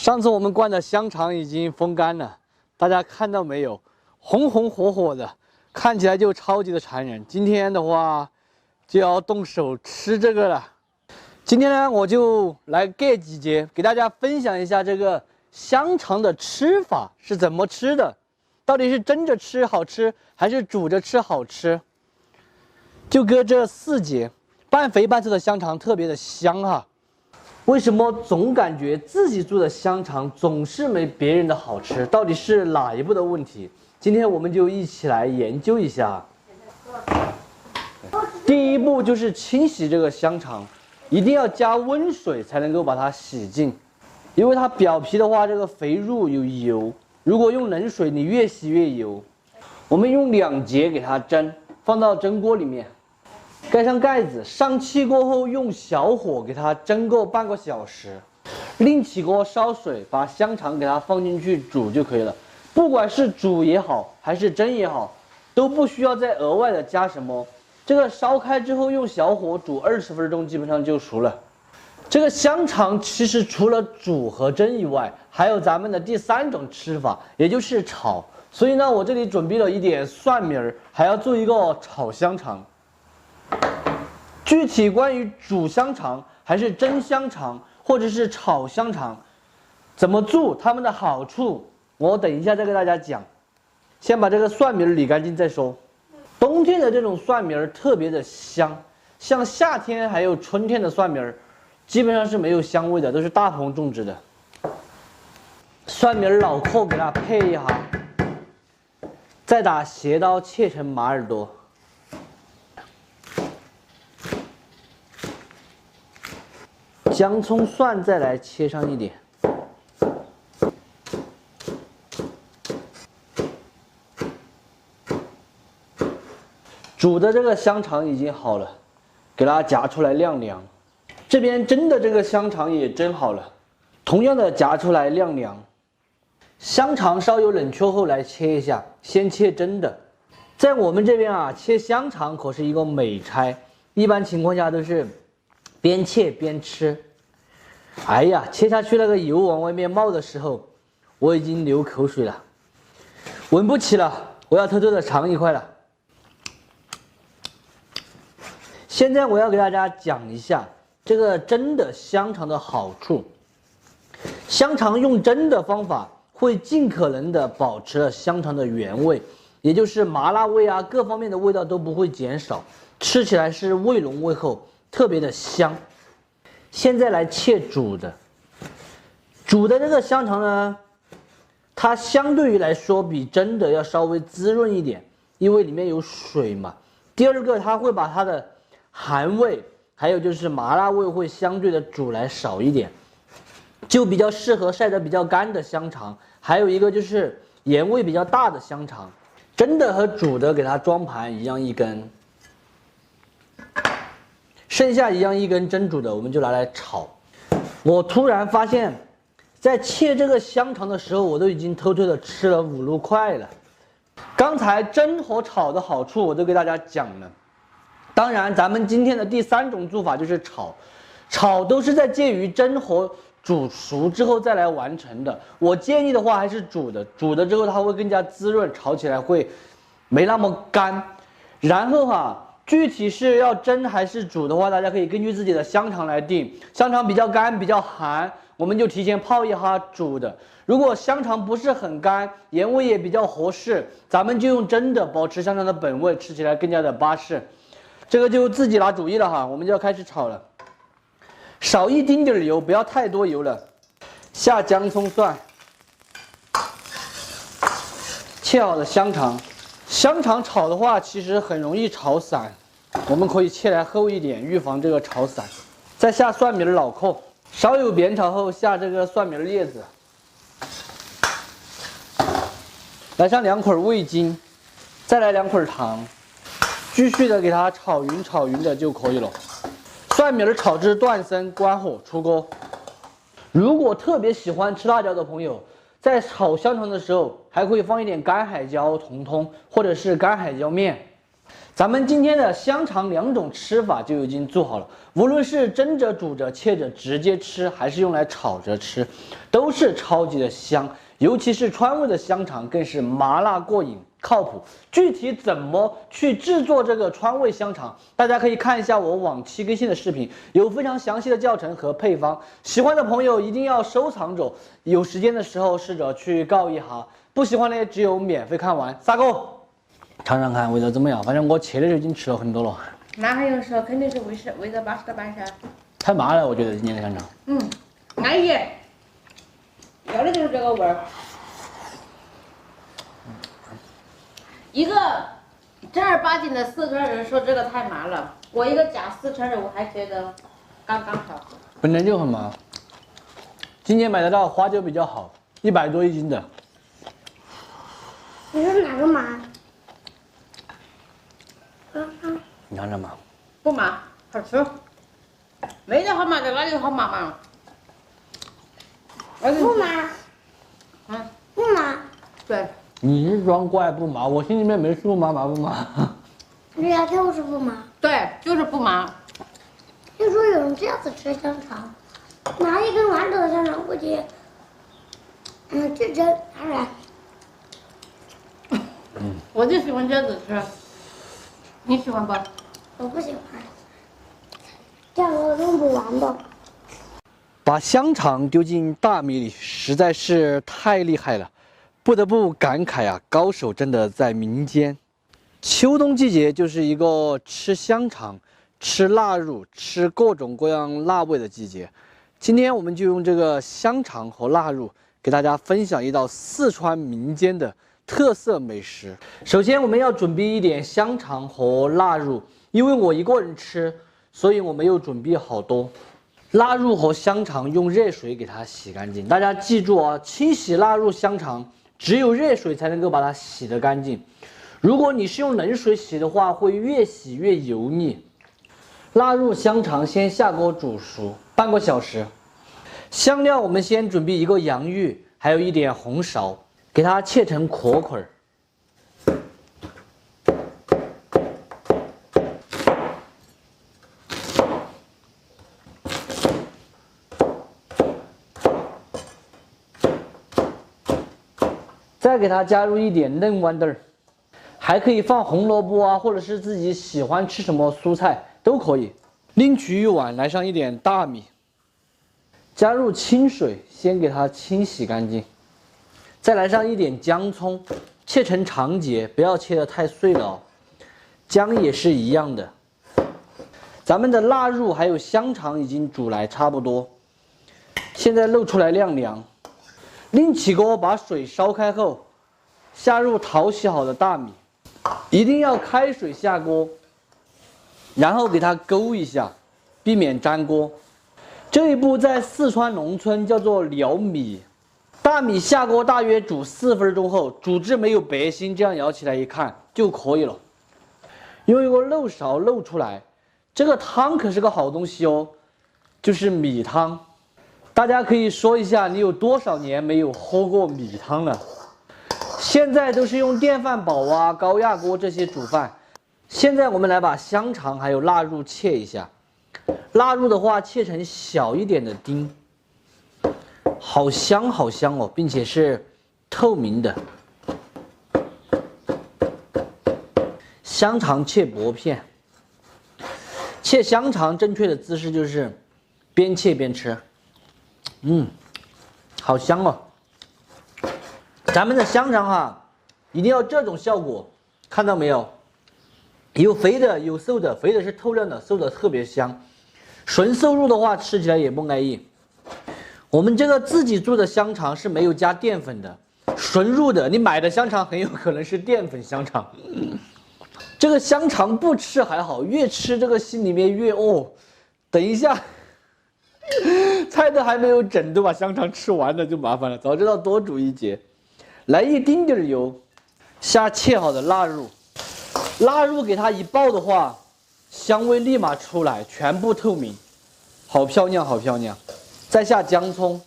上次我们灌的香肠已经风干了，大家看到没有？红红火火的，看起来就超级的馋人。今天的话就要动手吃这个了。今天呢，我就来给几节给大家分享一下这个香肠的吃法是怎么吃的，到底是蒸着吃好吃，还是煮着吃好吃？就搁这4节，半肥半瘦的香肠特别的香哈。为什么总感觉自己做的香肠总是没别人的好吃？到底是哪一步的问题？今天我们就一起来研究一下。第一步就是清洗这个香肠，一定要加温水才能够把它洗净，因为它表皮的话，这个肥肉有油，如果用冷水，你越洗越油。我们用2节给它蒸，放到蒸锅里面。盖上盖子，上气过后用小火给它蒸够半个小时，另起锅烧水，把香肠给它放进去煮就可以了。不管是煮也好，还是蒸也好，都不需要再额外的加什么。这个烧开之后用小火煮20分钟，基本上就熟了。这个香肠其实除了煮和蒸以外，还有咱们的第3种吃法，也就是炒。所以呢，我这里准备了一点蒜苗，还要做一个炒香肠。具体关于煮香肠还是蒸香肠，或者是炒香肠，怎么做，它们的好处，我等一下再给大家讲。先把这个蒜苗理干净再说。冬天的这种蒜苗特别的香，像夏天还有春天的蒜苗，基本上是没有香味的，都是大棚种植的。蒜苗脑壳给它配一下，再打斜刀切成马耳朵。姜葱蒜再来切上一点，煮的这个香肠已经好了，给它夹出来晾凉。这边蒸的这个香肠也蒸好了，同样的夹出来晾凉。香肠稍有冷却后来切一下，先切蒸的。在我们这边啊，切香肠可是一个美差，一般情况下都是边切边吃。哎呀，切下去那个油往外面冒的时候，我已经流口水了，闻不起了，我要偷偷的尝一块了。现在我要给大家讲一下这个蒸的香肠的好处。香肠用蒸的方法会尽可能的保持了香肠的原味，也就是麻辣味啊，各方面的味道都不会减少，吃起来是味浓味厚，特别的香。现在来切煮的，煮的这个香肠呢，它相对于来说比蒸的要稍微滋润一点，因为里面有水嘛。第二个，它会把它的寒味，还有就是麻辣味会相对的煮来少一点，就比较适合晒得比较干的香肠。还有一个就是盐味比较大的香肠，蒸的和煮的给它装盘一样1根。剩下一样1根蒸煮的，我们就拿来炒。我突然发现，在切这个香肠的时候，我都已经偷偷的吃了5路块了。刚才蒸和炒的好处我都给大家讲了。当然，咱们今天的第3种做法就是炒，炒都是在介于蒸和煮熟之后再来完成的。我建议的话还是煮的，煮的之后它会更加滋润，炒起来会没那么干。然后具体是要蒸还是煮的话，大家可以根据自己的香肠来定。香肠比较干、比较寒，我们就提前泡一下煮的。如果香肠不是很干，盐味也比较合适，咱们就用蒸的，保持香肠的本味，吃起来更加的巴适。这个就自己拿主意了哈，我们就要开始炒了。少一丁点油，不要太多油了。下姜葱蒜，切好的香肠。香肠炒的话，其实很容易炒散，我们可以切来厚一点，预防这个炒散。再下蒜苗脑壳，稍有煸炒后下这个蒜苗叶子，来上2块味精，再来2块糖，继续的给它炒匀炒匀的就可以了。蒜苗炒至断生，关火出锅。如果特别喜欢吃辣椒的朋友，在炒香肠的时候，还可以放一点干海椒、彤彤，或者是干海椒面。咱们今天的香肠2种吃法就已经做好了，无论是蒸着、煮着、切着直接吃，还是用来炒着吃，都是超级的香。尤其是川味的香肠，更是麻辣过瘾，靠谱。具体怎么去制作这个川味香肠，大家可以看一下我往期更新的视频，有非常详细的教程和配方。喜欢的朋友一定要收藏着，有时间的时候试着去告一下，不喜欢的只有免费看完。撒狗，尝尝看味道怎么样？反正我切的就已经吃了很多了。那还用说，肯定是味道巴适的板噻。太麻了，我觉得今年的香肠。安逸，要的就是这个味儿。一个正儿八经的四川人说这个太麻了，我一个假四川人我还觉得刚刚好。本来就很麻，今年买得到花椒比较好，100多1斤的。你说哪个麻？你看着麻？不麻，好吃。没得好麻的，哪里有好麻嘛？不麻。不麻。对。你是装乖不麻，我心里面没数麻不麻。对呀，就是不麻。对，就是不麻。听说有人这样子吃香肠，拿一根完整的香肠过去，去蒸，当然。我就喜欢这样子吃，你喜欢不？我不喜欢，这样我弄不完的。把香肠丢进大米里，实在是太厉害了，不得不感慨啊，高手真的在民间。秋冬季节就是一个吃香肠、吃腊肉、吃各种各样辣味的季节。今天我们就用这个香肠和腊肉，给大家分享一道四川民间的特色美食。首先，我们要准备一点香肠和腊肉，因为我一个人吃，所以我没有准备好多。腊肉和香肠用热水给它洗干净，大家记住啊，清洗腊肉、香肠只有热水才能够把它洗得干净。如果你是用冷水洗的话，会越洗越油腻。腊肉、香肠先下锅煮熟半个小时。香料我们先准备一个洋芋，还有一点红苕，给它切成壳块儿。再给它加入一点嫩豌豆儿，还可以放红萝卜啊，或者是自己喜欢吃什么蔬菜都可以。另取一碗，来上一点大米，加入清水，先给它清洗干净。再来上一点姜葱，切成长节，不要切得太碎了哦。姜也是一样的。咱们的腊肉还有香肠已经煮来差不多，现在露出来晾凉。另起锅，把水烧开后，下入淘洗好的大米，一定要开水下锅，然后给它勾一下，避免粘锅。这一步在四川农村叫做撩米。大米下锅大约煮4分钟后，煮至没有白心，这样舀起来一看就可以了。用一个漏勺漏出来，这个汤可是个好东西哦，就是米汤。大家可以说一下，你有多少年没有喝过米汤了？现在都是用电饭煲啊、高压锅这些煮饭。现在我们来把香肠还有腊肉切一下。腊肉的话，切成小一点的丁，好香好香哦，并且是透明的。香肠切薄片。切香肠正确的姿势就是边切边吃。好香哦！咱们的香肠哈，一定要这种效果，看到没有？有肥的，有瘦的，肥的是透亮的，瘦的特别香。纯瘦肉的话，吃起来也不安逸。我们这个自己做的香肠是没有加淀粉的，纯肉的，你买的香肠很有可能是淀粉香肠。这个香肠不吃还好，越吃这个心里面越饿。等一下。菜都还没有整，都把香肠吃完了就麻烦了。早知道多煮一节。来一丁点儿油，下切好的腊肉，腊肉给它一爆的话，香味立马出来，全部透明，好漂亮，好漂亮。再下姜葱、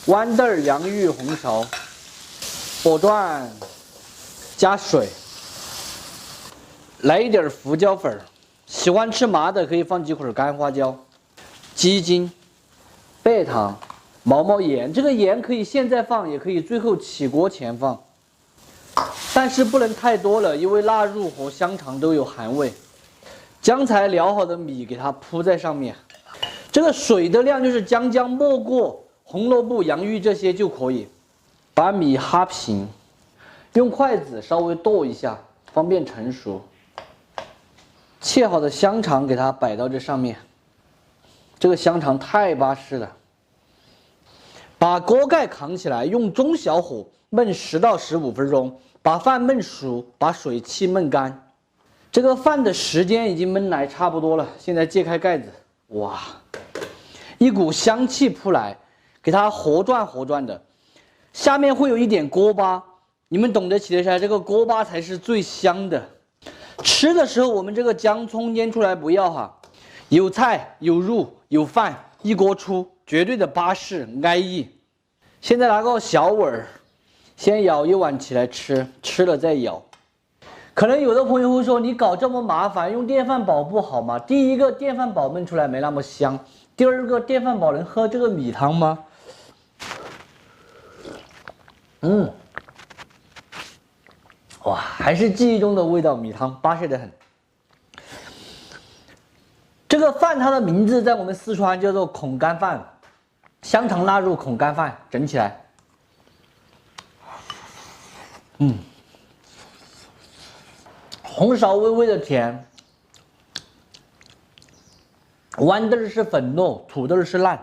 豌豆、洋芋、红苕，果断，加水，来一点胡椒粉，喜欢吃麻的可以放几块干花椒，鸡精、白糖、毛毛盐。这个盐可以现在放，也可以最后起锅前放，但是不能太多了，因为腊肉和香肠都有寒味。刚才撩好的米给它铺在上面，这个水的量就是将没过红萝卜、洋芋这些就可以。把米哈平，用筷子稍微剁一下，方便成熟。切好的香肠给它摆到这上面，这个香肠太巴适了。把锅盖扛起来，用中小火焖10到15分钟，把饭焖熟，把水汽焖干。这个饭的时间已经焖来差不多了，现在揭开盖子，哇，一股香气扑来，给它和转的，下面会有一点锅巴，你们懂得起来，这个锅巴才是最香的。吃的时候我们这个姜葱腌出来不要哈，有菜有肉有饭，一锅出，绝对的巴适安逸。现在拿个小碗，先舀一碗起来吃，吃了再舀。可能有的朋友会说，你搞这么麻烦，用电饭煲不好吗？第一个，电饭煲焖出来没那么香；第二个，电饭煲能喝这个米汤吗？哇，还是记忆中的味道，米汤巴适得很。这个饭它的名字在我们四川叫做孔干饭，香肠腊肉孔干饭，整起来，红苕微微的甜，豌豆是粉糯，土豆是烂。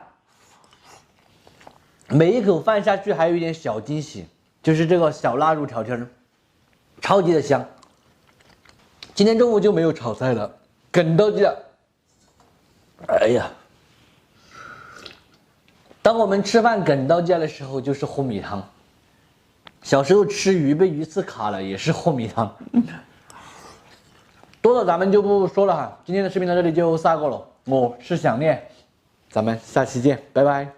每一口饭下去还有一点小惊喜，就是这个小腊肉条条，超级的香。今天中午就没有炒菜了，梗到家。哎呀，当我们吃饭梗到家的时候，就是喝米汤。小时候吃鱼被鱼刺卡了，也是喝米汤。多的咱们就不说了哈，今天的视频到这里就撒过了。我是想念，咱们下期见，拜拜。